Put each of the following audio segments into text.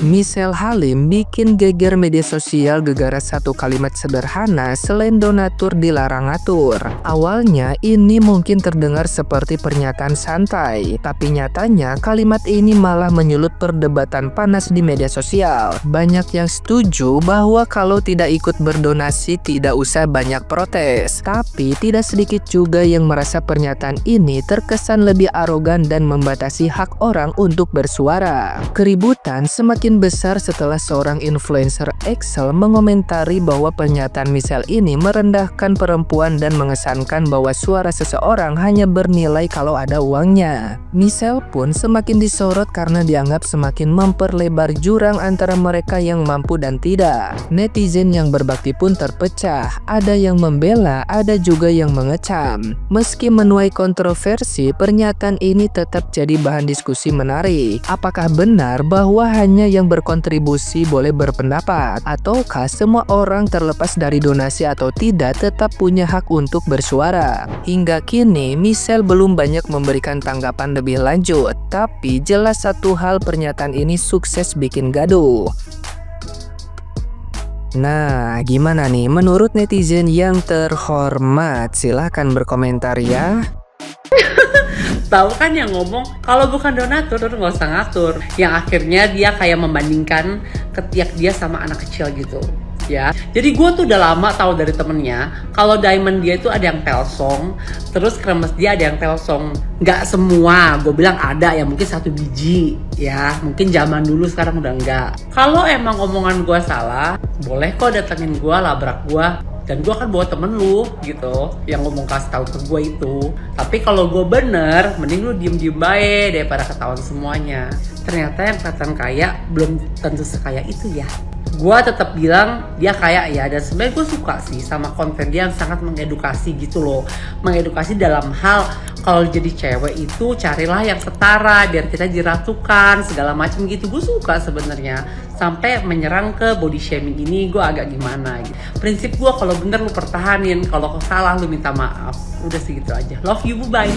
Michelle Halim bikin geger media sosial gara-gara satu kalimat sederhana selain donatur dilarang ngatur. Awalnya ini mungkin terdengar seperti pernyataan santai, tapi nyatanya kalimat ini malah menyulut perdebatan panas di media sosial. Banyak yang setuju bahwa kalau tidak ikut berdonasi tidak usah banyak protes, tapi tidak sedikit juga yang merasa pernyataan ini terkesan lebih arogan dan membatasi hak orang untuk bersuara. Keributan semakin besar setelah seorang influencer Excel mengomentari bahwa pernyataan Michelle ini merendahkan perempuan dan mengesankan bahwa suara seseorang hanya bernilai kalau ada uangnya. Michelle pun semakin disorot karena dianggap semakin memperlebar jurang antara mereka yang mampu dan tidak. Netizen yang berbakti pun terpecah, ada yang membela, ada juga yang mengecam. Meski menuai kontroversi, pernyataan ini tetap jadi bahan diskusi menarik. Apakah benar bahwa hanya yang berkontribusi boleh berpendapat? Ataukah semua orang terlepas dari donasi atau tidak tetap punya hak untuk bersuara? Hingga kini, Michelle belum banyak memberikan tanggapan lebih lanjut, tapi jelas satu hal, pernyataan ini sukses bikin gaduh. Nah, gimana nih menurut netizen yang terhormat? Silahkan berkomentar ya. Tahu kan yang ngomong kalau bukan donatur nggak usah ngatur. Yang akhirnya dia kayak membandingkan ketiak dia sama anak kecil gitu. Ya, jadi gue tuh udah lama tahu dari temennya kalau diamond dia itu ada yang pelsong, terus kremes dia ada yang pelsong. Nggak semua, gue bilang ada ya, mungkin 1 biji ya, mungkin zaman dulu, sekarang udah enggak. Kalau emang omongan gue salah, boleh kok datengin gue, labrak gue. Dan gue kan bawa temen lu gitu yang ngomong kasih tahu ke gue itu. Tapi kalau gue bener, mending lu diem baik daripada ketahuan semuanya. Ternyata yang kelihatan kaya belum tentu sekaya itu ya. Gue tetap bilang dia kaya ya, dan sebenarnya gue suka sih sama konten dia yang sangat mengedukasi gitu loh. Mengedukasi dalam hal kalau jadi cewek itu carilah yang setara biar kita diratukan segala macam gitu. Gue suka sebenarnya, sampai menyerang ke body shaming ini gue agak gimana gitu. Prinsip gue kalau bener lu pertahanin, kalau salah lu minta maaf. Udah segitu aja. Love you, bye.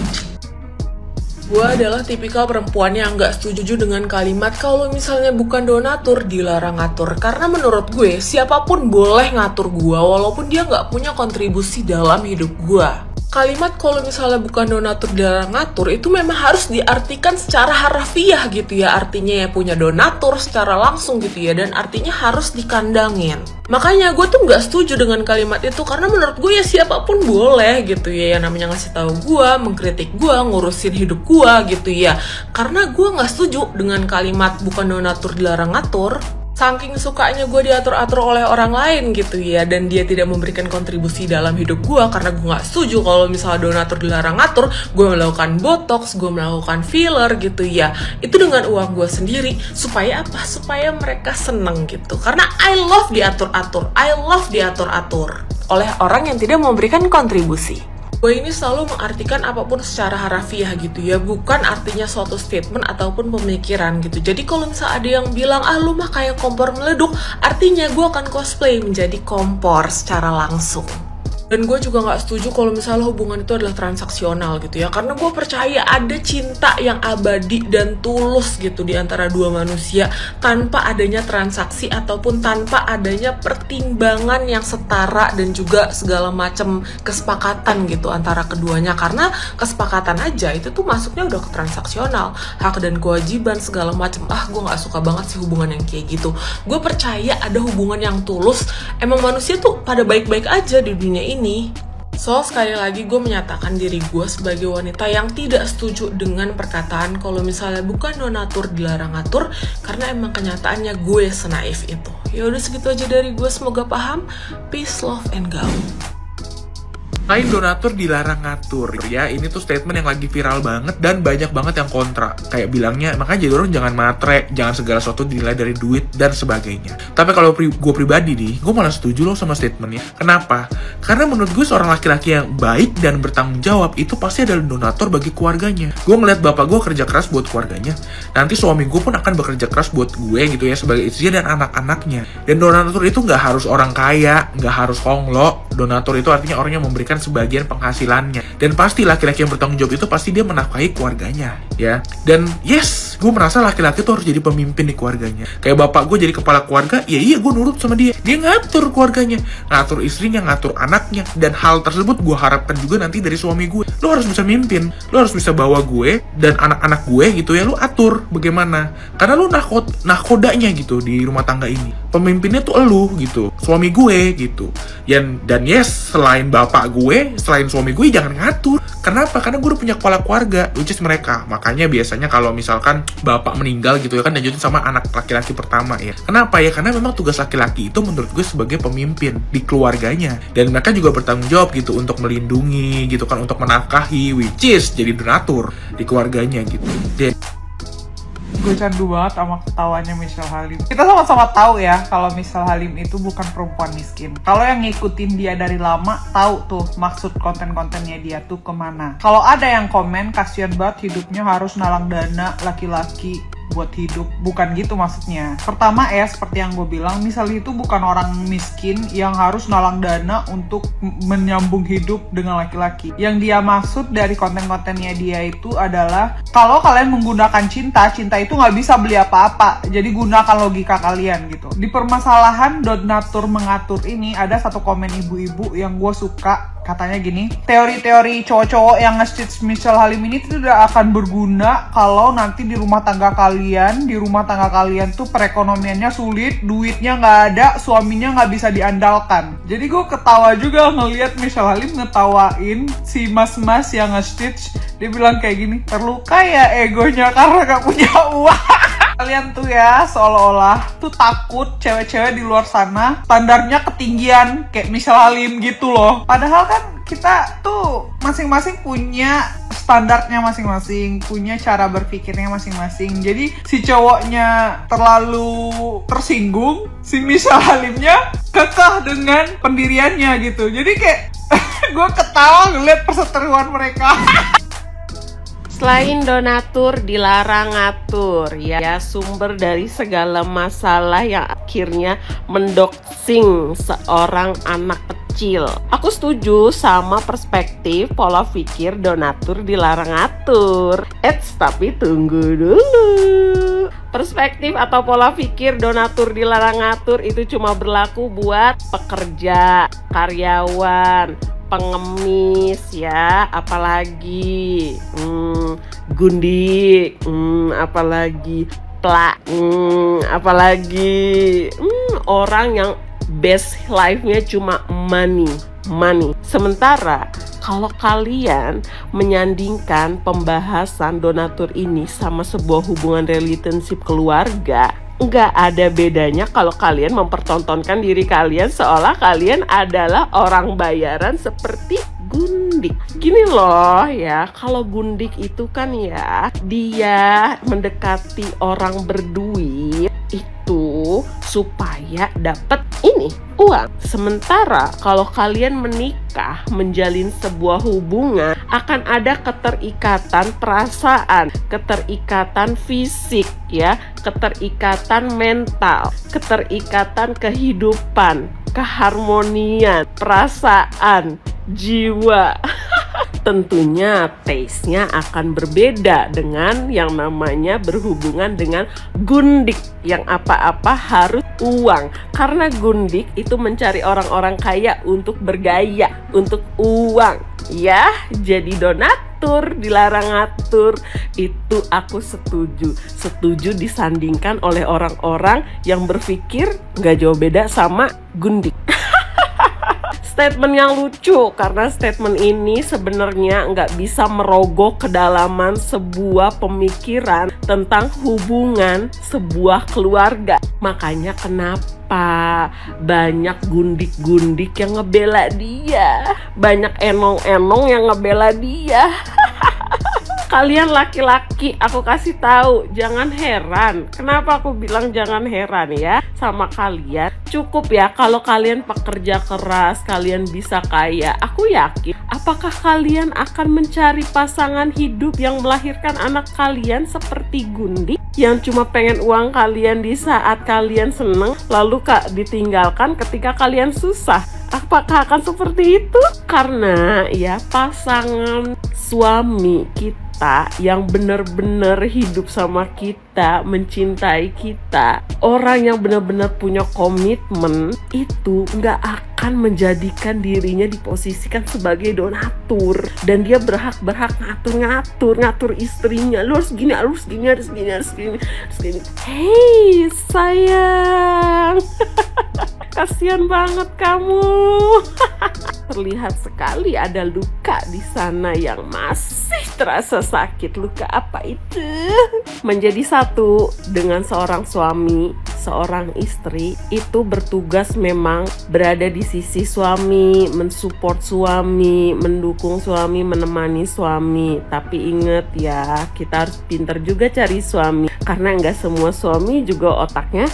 Gue adalah tipikal perempuan yang gak setuju dengan kalimat kalau misalnya bukan donatur dilarang ngatur. Karena menurut gue, siapapun boleh ngatur gue walaupun dia gak punya kontribusi dalam hidup gue. Kalimat kalau misalnya bukan donatur dilarang ngatur itu memang harus diartikan secara harfiah gitu ya. Artinya ya punya donatur secara langsung gitu ya, dan artinya harus dikandangin. Makanya gue tuh gak setuju dengan kalimat itu, karena menurut gue ya siapapun boleh gitu ya, yang namanya ngasih tahu gue, mengkritik gue, ngurusin hidup gue gitu ya. Karena gue gak setuju dengan kalimat bukan donatur dilarang ngatur. Saking sukanya gue diatur-atur oleh orang lain gitu ya, dan dia tidak memberikan kontribusi dalam hidup gue, karena gue gak setuju kalau misalnya donatur dilarang ngatur, gue melakukan botox, gue melakukan filler gitu ya, itu dengan uang gue sendiri. Supaya apa? Supaya mereka seneng gitu. Karena I love diatur-atur, I love diatur-atur oleh orang yang tidak memberikan kontribusi. Gue ini selalu mengartikan apapun secara harafiah gitu ya, bukan artinya suatu statement ataupun pemikiran gitu. Jadi kalau misalnya ada yang bilang, ah lu mah kayak kompor meleduk, artinya gue akan cosplay menjadi kompor secara langsung. Dan gue juga gak setuju kalau misalnya hubungan itu adalah transaksional gitu ya. Karena gue percaya ada cinta yang abadi dan tulus gitu di antara dua manusia, tanpa adanya transaksi ataupun tanpa adanya pertimbangan yang setara dan juga segala macam kesepakatan gitu antara keduanya. Karena kesepakatan aja itu tuh masuknya udah ke transaksional, hak dan kewajiban segala macam. Ah, gue gak suka banget sih hubungan yang kayak gitu. Gue percaya ada hubungan yang tulus. Emang manusia tuh pada baik-baik aja di dunia ini. So, sekali lagi gue menyatakan diri gue sebagai wanita yang tidak setuju dengan perkataan kalau misalnya bukan donatur dilarang ngatur, karena emang kenyataannya gue senaif itu. Ya udah segitu aja dari gue, semoga paham. Peace, love, and go. Lain donatur dilarang ngatur ya, ini tuh statement yang lagi viral banget dan banyak banget yang kontra. Kayak bilangnya, makanya jadi orang jangan matre, jangan segala sesuatu dinilai dari duit dan sebagainya. Tapi kalau gue pribadi nih, gue malah setuju loh sama statementnya. Kenapa? Karena menurut gue seorang laki-laki yang baik dan bertanggung jawab itu pasti adalah donatur bagi keluarganya. Gue ngeliat bapak gue kerja keras buat keluarganya, nanti suami gue pun akan bekerja keras buat gue gitu ya, sebagai istrinya dan anak-anaknya. Dan donatur itu nggak harus orang kaya, nggak harus honglo. Donatur itu artinya orang yang memberikan sebagian penghasilannya, dan pasti laki-laki yang bertanggung jawab itu pasti dia menafkahi keluarganya ya. Dan yes, Gue merasa laki-laki tuh harus jadi pemimpin di keluarganya. Kayak bapak gue jadi kepala keluarga, ya iya gue nurut sama dia. Dia ngatur keluarganya, ngatur istrinya, ngatur anaknya. Dan hal tersebut gue harapkan juga nanti dari suami gue. Lo harus bisa mimpin, lo harus bisa bawa gue dan anak-anak gue gitu ya, lo atur bagaimana. Karena lo nahkodanya gitu di rumah tangga ini. Pemimpinnya tuh elu gitu, suami gue gitu. Dan yes, selain bapak gue, selain suami gue, jangan ngatur. Kenapa? Karena gue udah punya kepala keluarga, which is mereka. Makanya biasanya kalau misalkan bapak meninggal gitu ya kan, dilanjutin sama anak laki-laki pertama ya. Kenapa ya? Karena memang tugas laki-laki itu menurut gue sebagai pemimpin di keluarganya. Dan mereka juga bertanggung jawab gitu untuk melindungi gitu kan, untuk menafkahi, which is jadi donatur di keluarganya gitu. Dan gue candu banget sama ketawanya Michelle Halim. Kita sama-sama tahu ya kalau Michelle Halim itu bukan perempuan miskin. Kalau yang ngikutin dia dari lama tahu tuh maksud konten-kontennya dia tuh kemana. Kalau ada yang komen kasihan banget hidupnya harus nalang dana laki-laki buat hidup, bukan gitu maksudnya. Pertama ya, seperti yang gue bilang, misalnya itu bukan orang miskin yang harus nalang dana untuk menyambung hidup dengan laki-laki. Yang dia maksud dari konten-kontennya dia itu adalah kalau kalian menggunakan cinta itu nggak bisa beli apa-apa, jadi gunakan logika kalian gitu. Di permasalahan donatur mengatur ini ada satu komen ibu-ibu yang gue suka. Katanya gini, teori-teori cowok-cowok yang nge-stitch Michelle Halim ini tidak akan berguna kalau nanti di rumah tangga kalian tuh perekonomiannya sulit, duitnya nggak ada, suaminya nggak bisa diandalkan. Jadi gue ketawa juga ngelihat Michelle Halim ngetawain si mas-mas yang nge-stitch. Dia bilang kayak gini, terluka ya egonya karena gak punya uang. Kalian tuh ya seolah-olah tuh takut cewek-cewek di luar sana standarnya ketinggian kayak Michelle Halim gitu loh. Padahal kan kita tuh masing-masing punya standarnya masing-masing, punya cara berpikirnya masing-masing. Jadi si cowoknya terlalu tersinggung, si Michelle Halimnya kekeh dengan pendiriannya gitu. Jadi kayak gue ketawa ngeliat perseteruan mereka. Selain donatur, dilarang ngatur ya, sumber dari segala masalah yang akhirnya mendoxing seorang anak kecil. Aku setuju sama perspektif pola pikir donatur dilarang ngatur. Tapi tunggu dulu. Perspektif atau pola pikir donatur dilarang ngatur itu cuma berlaku buat pekerja, karyawan, pengemis ya, apalagi gundik, apalagi plak, apalagi orang yang best life-nya cuma money. Sementara kalau kalian menyandingkan pembahasan donatur ini sama sebuah hubungan relationship keluarga, nggak ada bedanya kalau kalian mempertontonkan diri kalian seolah kalian adalah orang bayaran seperti gundik. Gini loh ya, kalau gundik itu kan ya, dia mendekati orang berduit itu supaya dapat ini uang. Sementara kalau kalian menikah, menjalin sebuah hubungan, akan ada keterikatan perasaan, keterikatan fisik ya, keterikatan mental, keterikatan kehidupan, keharmonian, perasaan, jiwa. Tentunya taste-nya akan berbeda dengan yang namanya berhubungan dengan gundik yang apa-apa harus uang. Karena gundik itu mencari orang-orang kaya untuk bergaya, untuk uang. Ya, jadi donatur dilarang ngatur. Itu aku setuju disandingkan oleh orang-orang yang berpikir nggak jauh beda sama gundik. Statement yang lucu, karena statement ini sebenarnya nggak bisa merogoh kedalaman sebuah pemikiran tentang hubungan sebuah keluarga. Makanya kenapa banyak gundik-gundik yang ngebela dia, banyak enong-enong yang ngebela dia. Kalian laki-laki, aku kasih tahu, jangan heran. Kenapa aku bilang jangan heran ya sama kalian? Cukup ya kalau kalian pekerja keras, kalian bisa kaya. Aku yakin, apakah kalian akan mencari pasangan hidup yang melahirkan anak kalian seperti gundik? Yang cuma pengen uang kalian di saat kalian seneng, lalu ditinggalkan ketika kalian susah. Apakah akan seperti itu? Karena ya pasangan suami kita kita yang benar-benar hidup sama kita, mencintai kita, orang yang benar-benar punya komitmen, itu nggak akan menjadikan dirinya diposisikan sebagai donatur, dan dia berhak ngatur istrinya. Lu harus gini, harus gini. Hei sayang, kasihan banget kamu. Terlihat sekali ada luka di sana yang masih terasa sakit. Luka apa itu? Menjadi satu dengan seorang suami, seorang istri itu bertugas memang berada di sisi suami, mensupport suami, mendukung suami, menemani suami. Tapi inget ya, kita harus pintar juga cari suami, karena nggak semua suami juga otaknya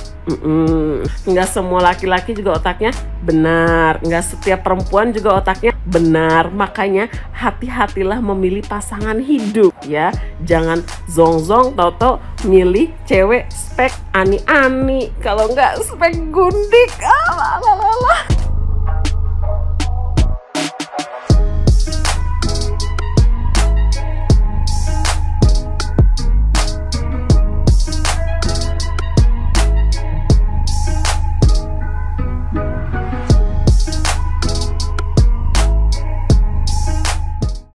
nggak semua laki-laki juga otaknya benar, nggak setiap perempuan juga otaknya benar. Makanya hati-hatilah memilih pasangan hidup ya. Jangan zong-zong tau-tau milih cewek spek ani-ani, kalau nggak spek gundik.